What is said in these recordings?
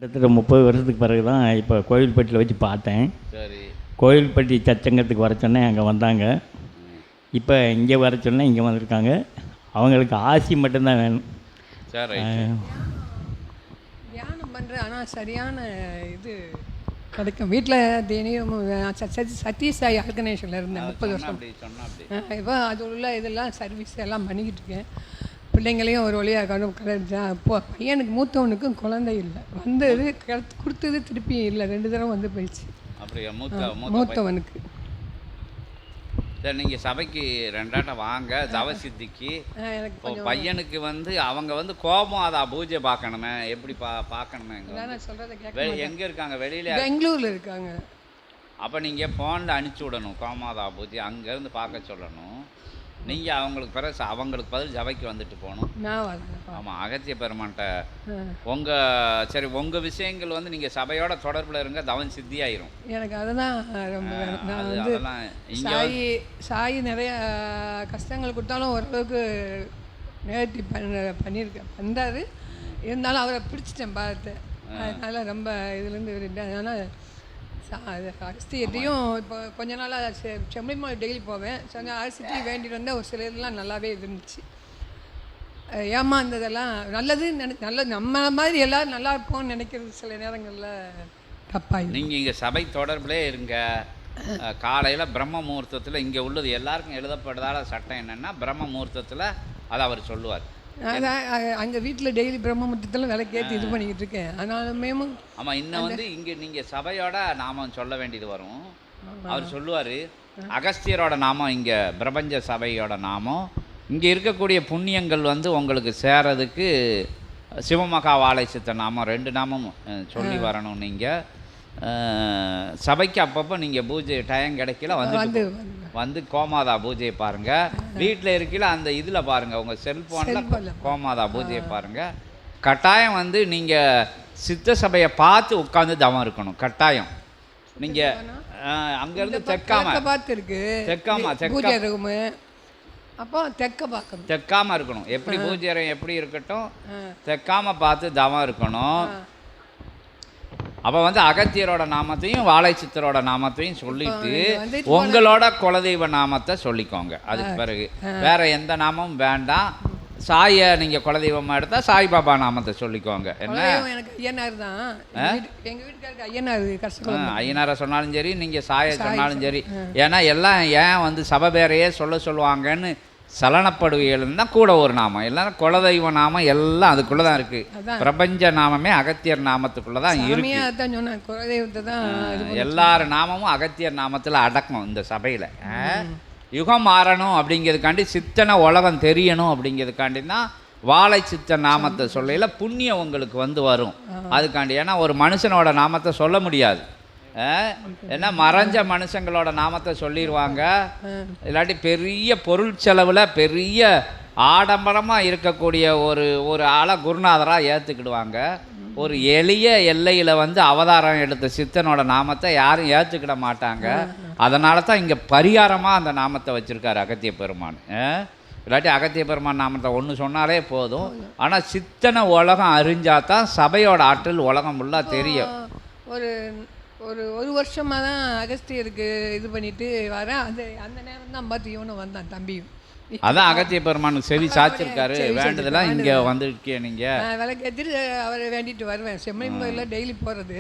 கிட்டத்தட்ட 30 வருஷத்துக்கு பிறகு தான் இப்போ கோவில்பட்டியில் வச்சு பார்த்தேன். சரி. கோவில்பட்டி சச்சங்கத்துக்கு வர சொன்னேன், அங்கே வந்தாங்க. இப்போ இங்கே வர சொன்னேன், இங்கே வந்திருக்காங்க. அவங்களுக்கு ஆசி மட்டும்தான் வேணும். சரி. தியானம் பண்ணுறேன், ஆனால் சரியான இது கிடைக்கும். வீட்டில் தினையும் சதீஷ் சாய் ஆர்கனைசேஷனில் இருந்தேன் 30 வருஷம். இப்போ அது உள்ள இதெல்லாம் சர்வீஸ் எல்லாம் பண்ணிக்கிட்டு இருக்கேன். பிள்ளைங்களையும் ஒரு வழியாக கிடைச்சேன். அப்போ பையனுக்கு மூத்தவனுக்கும் குழந்தை இல்லை, வந்தது கொடுத்தது திருப்பி இல்லை, 2 தடவை வந்து போயிடுச்சு. அப்படியா? மூத்தவனுக்கு. சரி, நீங்கள் சபைக்கு 2 வாங்க. தவசித்திக்கு பையனுக்கு வந்து அவங்க வந்து கோபம் பூஜை பார்க்கணுமே, எப்படி பார்க்கணுமே? எங்கே இருக்காங்க? வெளியில் பெங்களூரில் இருக்காங்க. அப்போ நீங்கள் ஃபோனில் அனுப்பிச்சி விடணும் கோமாதா பூஜை, அங்கேருந்து பார்க்க சொல்லணும். நீங்கள் அவங்களுக்கு பதில் சபைக்கு வந்துட்டு போகணும். ஆமாம், அகத்திய பெருமான்ட்ட உங்கள் விஷயங்கள் வந்து நீங்கள் சபையோட தொடர்பில் இருங்க, தவன் சித்தி ஆயிரும். எனக்கு அதுதான் ரொம்ப. நான் வந்து சாயி நிறைய கஷ்டங்கள் கொடுத்தாலும் ஓரளவுக்கு நேர்த்தி பண்ணியிருக்கேன், பண்ணுறாரு. இருந்தாலும் அவரை பிடிச்சிட்டேன் பார்த்து, அதனால் ரொம்ப இதுலேருந்து விரும்பேன். அதனால் அரிசியத்தையும் இப்போ கொஞ்ச நாளாக செம்மொழி டெய்லி போவேன். அரிசிக்கு வேண்டிட்டு வந்தால் ஒரு சில இதெல்லாம் நல்லாவே இருந்துச்சு. ஏமாந்ததெல்லாம் நல்லது நல்லது, நம்ம மாதிரி எல்லோரும் நல்லா இருப்போம்னு நினைக்கிறது சில நேரங்களில் தப்பாக. நீங்கள் இங்கே சபை தொடர்பிலே இருங்க. காலையில் பிரம்ம முகூர்த்தத்தில் இங்கே உள்ளது எல்லாருக்கும் எழுதப்படாத சட்டம் என்னென்னா, பிரம்ம முகூர்த்தத்தில் அதை அவர் சொல்லுவார். அதான் அங்கே வீட்டில் டெய்லி பிரம்மமுற்றத்தில் விளக்கேற்றி இது பண்ணிக்கிட்டு இருக்கேன். ஆனாலுமே ஆமாம், இன்னும் வந்து இங்கே நீங்கள் சபையோட நாமம் சொல்ல வேண்டியது வரும். அவர் சொல்லுவார், அகஸ்தியரோட நாமம், இங்கே பிரபஞ்ச சபையோட நாமம், இங்கே இருக்கக்கூடிய புண்ணியங்கள் வந்து உங்களுக்கு சேரதுக்கு சிவமகா வாழை சித்த நாமம் 2 நாமம் சொல்லி வரணும். நீங்கள் சபைக்கு அப்பப்போ நீங்கள் பூஜை டைம் கிடைக்கல வந்து கோமாதா பூஜையை பாருங்கள். வீட்டில் இருக்கையில் அந்த இதில் பாருங்கள், உங்கள் செல்ஃபோனில் கோமாதா பூஜையை பாருங்கள். கட்டாயம் வந்து நீங்கள் சித்த சபையை பார்த்து உட்காந்து தவம் இருக்கணும். கட்டாயம் நீங்கள் அங்கேருந்து தெக்காமல் இருக்கணும். எப்படி பூஜை எப்படி இருக்கட்டும், தெக்காமல் பார்த்து தவம் இருக்கணும். அப்போ வந்து அகத்தியரோட நாமத்தையும் வாழை சித்தரோட நாமத்தையும் சொல்லிட்டு உங்களோட குலதெய்வ நாமத்தை சொல்லிக்கோங்க. அதுக்கு பிறகு வேற எந்த நாமமும் வேண்டாம். சாயை நீங்கள் குலதெய்வமாக எடுத்தால் சாய்பாபா நாமத்தை சொல்லிக்கோங்க. என்ன ஐயனாரை சொன்னாலும் சரி, நீங்கள் சாயை சொன்னாலும் சரி. ஏன்னா எல்லாம் ஏன் வந்து சபை பேரையே சொல்லுவாங்கன்னு சலனப்படுவியல் தான் கூட ஒரு நாமம். எல்லாரும் குலதெய்வ நாமம் எல்லாம் அதுக்குள்ளே தான் இருக்குது. பிரபஞ்ச நாமமே அகத்தியர் நாமத்துக்குள்ளே தான் இருக்குது. எல்லார் நாமமும் அகத்தியர் நாமத்தில் அடக்கும். இந்த சபையில் யுகம் மாறணும் அப்படிங்கிறதுக்காண்டி, சித்தனை உலகம் தெரியணும் அப்படிங்கிறதுக்காண்டி தான் வாழை சித்த நாமத்தை சொல்லையில் புண்ணியம் உங்களுக்கு வந்து வரும். அதுக்காண்டி. ஏன்னா ஒரு மனுஷனோட நாமத்தை சொல்ல முடியாது. ஏன்னா மறைஞ்ச மனுஷங்களோட நாமத்தை சொல்லிடுவாங்க. இல்லாட்டி பெரிய பொருள் செலவில் பெரிய ஆடம்பரமாக இருக்கக்கூடிய ஒரு ஆளை குருநாதராக ஏற்றுக்கிடுவாங்க. ஒரு எளிய எல்லையில் வந்து அவதாரம் எடுத்த சித்தனோட நாமத்தை யாரும் ஏற்றுக்கிட மாட்டாங்க. அதனால தான் இங்கே பரிகாரமாக அந்த நாமத்தை வச்சுருக்காரு அகத்திய பெருமான். இல்லாட்டி அகத்திய பெருமான் நாமத்தை ஒன்று சொன்னாலே போதும். ஆனால் சித்தனை உலகம் அறிஞ்சாதான் சபையோட ஆற்றல் உலகம் ஃபுல்லாக தெரியும். ஒரு வருஷமாக தான் அகஸ்தியருக்கு இது பண்ணிட்டு வரேன். அந்த நேரம் தான் பார்த்து இவனும் வந்தான், தம்பியும். அதான் அகத்திய பெருமானுக்கு செவி சாச்சிருக்காரு. வேண்டதெல்லாம் இங்கே வந்துருக்கே. நீங்கள் விளக்கேற்றிட்டு அவரை வேண்டிட்டு வருவேன். செம்மொழி கோயிலில் டெய்லி போகிறது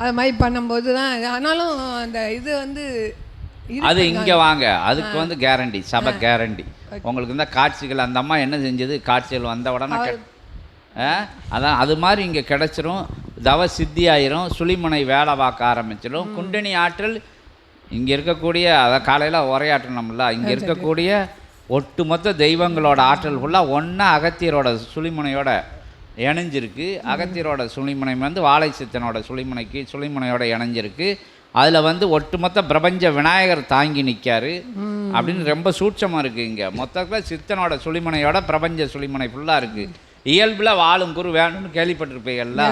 அது மாதிரி பண்ணும்போது தான். ஆனாலும் அந்த இது வந்து அது இங்கே வாங்க, அதுக்கு வந்து கேரண்டி, சபை கேரண்டி உங்களுக்கு. இந்த காட்சிகள் அந்த அம்மா என்ன செஞ்சது, காட்சிகள் வந்த உடனே அதான் அது மாதிரி இங்கே கிடச்சிரும். தவ சித்தி ஆயிரும். சுழிமுனை வேலை பார்க்க ஆரம்பிச்சிடும். குண்டனி ஆற்றல் இங்கே இருக்கக்கூடிய, அதை காலையில் உரையாற்றணும்ல, இங்கே இருக்கக்கூடிய ஒட்டுமொத்த தெய்வங்களோட ஆற்றல் ஃபுல்லாக ஒன்றா அகத்தியரோட சுழிமுனையோட இணைஞ்சிருக்கு. அகத்தியரோட சுழிமுனை வந்து வாழை சித்தனோட சுழிமுனையோட இணைஞ்சிருக்கு. அதில் வந்து ஒட்டுமொத்த பிரபஞ்ச விநாயகர் தாங்கி நிற்காரு அப்படின்னு ரொம்ப சூட்சமாக இருக்குது. இங்கே மொத்தத்தில் சித்தனோட சுழிமுனையோட பிரபஞ்ச சுழிமுனை ஃபுல்லாக இருக்குது. இயல்பில் வாழும் குரு வேணும்னு கேள்விப்பட்டிருப்பீங்கள்ல.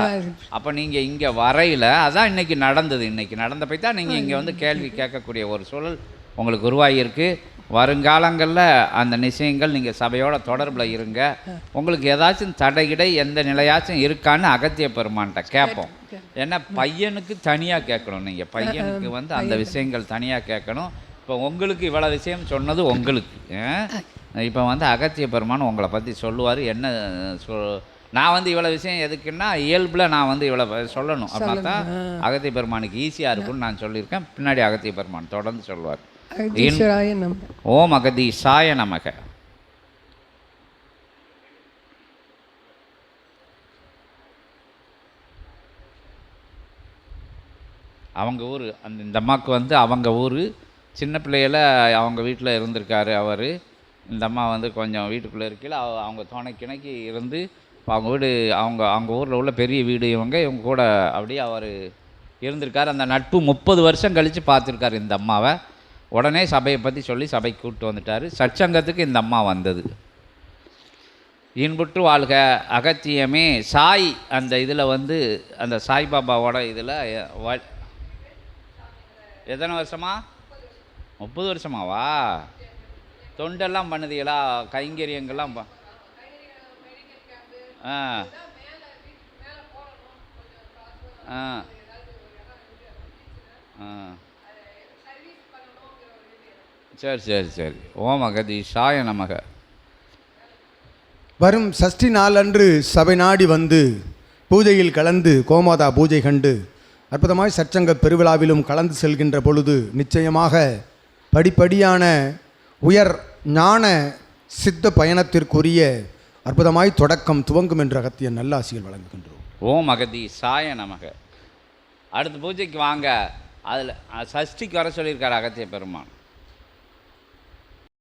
அப்போ நீங்கள் இங்கே வரையில் அதான் இன்றைக்கி நடந்தது. இன்றைக்கி நடந்த போய் தான் நீங்கள் இங்கே வந்து கேள்வி கேட்கக்கூடிய ஒரு சூழல் உங்களுக்கு உருவாகியிருக்கு. வருங்காலங்களில் அந்த நிச்சயங்கள் நீங்கள் சபையோட தொடர்பில் இருங்க. உங்களுக்கு ஏதாச்சும் தடைகிடை எந்த நிலையாச்சும் இருக்கான்னு அகத்திய பெருமான்கிட்ட கேட்போம். ஏன்னா பையனுக்கு தனியாக கேட்கணும். நீங்கள் பையனுக்கு வந்து அந்த விஷயங்கள் தனியாக கேட்கணும். இப்போ உங்களுக்கு இவ்வளோ விஷயம் சொன்னது உங்களுக்கு. இப்போ வந்து அகத்திய பெருமான் உங்களை பற்றி சொல்லுவார். என்ன நான் வந்து இவ்வளோ விஷயம் எதுக்குன்னா இயல்பில் நான் வந்து இவ்வளோ சொல்லணும். அப்படின்னா தான் அகத்திய பெருமானுக்கு ஈஸியாக இருக்கும்னு நான் சொல்லியிருக்கேன். பின்னாடி அகத்திய பெருமான் தொடர்ந்து சொல்லுவார். ஓம் அகதீஷாய நமக. அவங்க ஊர் இந்த அம்மாவுக்கு வந்து அவங்க ஊர் சின்ன பிள்ளையில் அவங்க வீட்டில் இருந்திருக்காரு அவர். இந்த அம்மா வந்து கொஞ்சம் வீட்டுக்குள்ளே இருக்கையில் அவங்க துணைக்கிணைக்கு இருந்து அவங்க வீடு அவங்க ஊரில் உள்ள பெரிய வீடு இவங்க கூட அப்படியே அவர் இருந்திருக்கார். அந்த நட்பு 30 வருஷம் கழித்து பார்த்துருக்காரு இந்த அம்மாவை. உடனே சபையை பற்றி சொல்லி சபைக்கு கூப்பிட்டு வந்துட்டார். சற்சங்கத்துக்கு இந்த அம்மா வந்தது. இன்புற்று வாழ்க அகத்தியமே சாய் அந்த இதில் வந்து அந்த சாய்பாபாவோட இதில் எத்தனை வருஷமா? 30 வருஷமாவா? தொண்டெல்லாம் பண்ணுதீங்களா? கைங்கரியங்கள்லாம் ஆ ஆ ஆ சரி சரி சரி. ஓம் அகதீஷாய நமக. வரும் சஷ்டி நாளன்று சபை நாடி வந்து பூஜையில் கலந்து கோமாதா பூஜை கண்டு அற்புதமாய் சற்சங்க பெருவிழாவிலும் கலந்து செல்கின்ற பொழுது நிச்சயமாக படிப்படியான உயர் ஞான சித்த பயணத்திற்குரிய அற்புதமாய் தொடக்கம் துவங்கும் என்ற அகத்திய நல்லாசிகள் வழங்குகின்றோம். ஓம் அகதீஷாய நமக. அடுத்த பூஜைக்கு வாங்க. அதில் சஷ்டிக்கு வர சொல்லியிருக்காரு அகத்திய பெருமான்.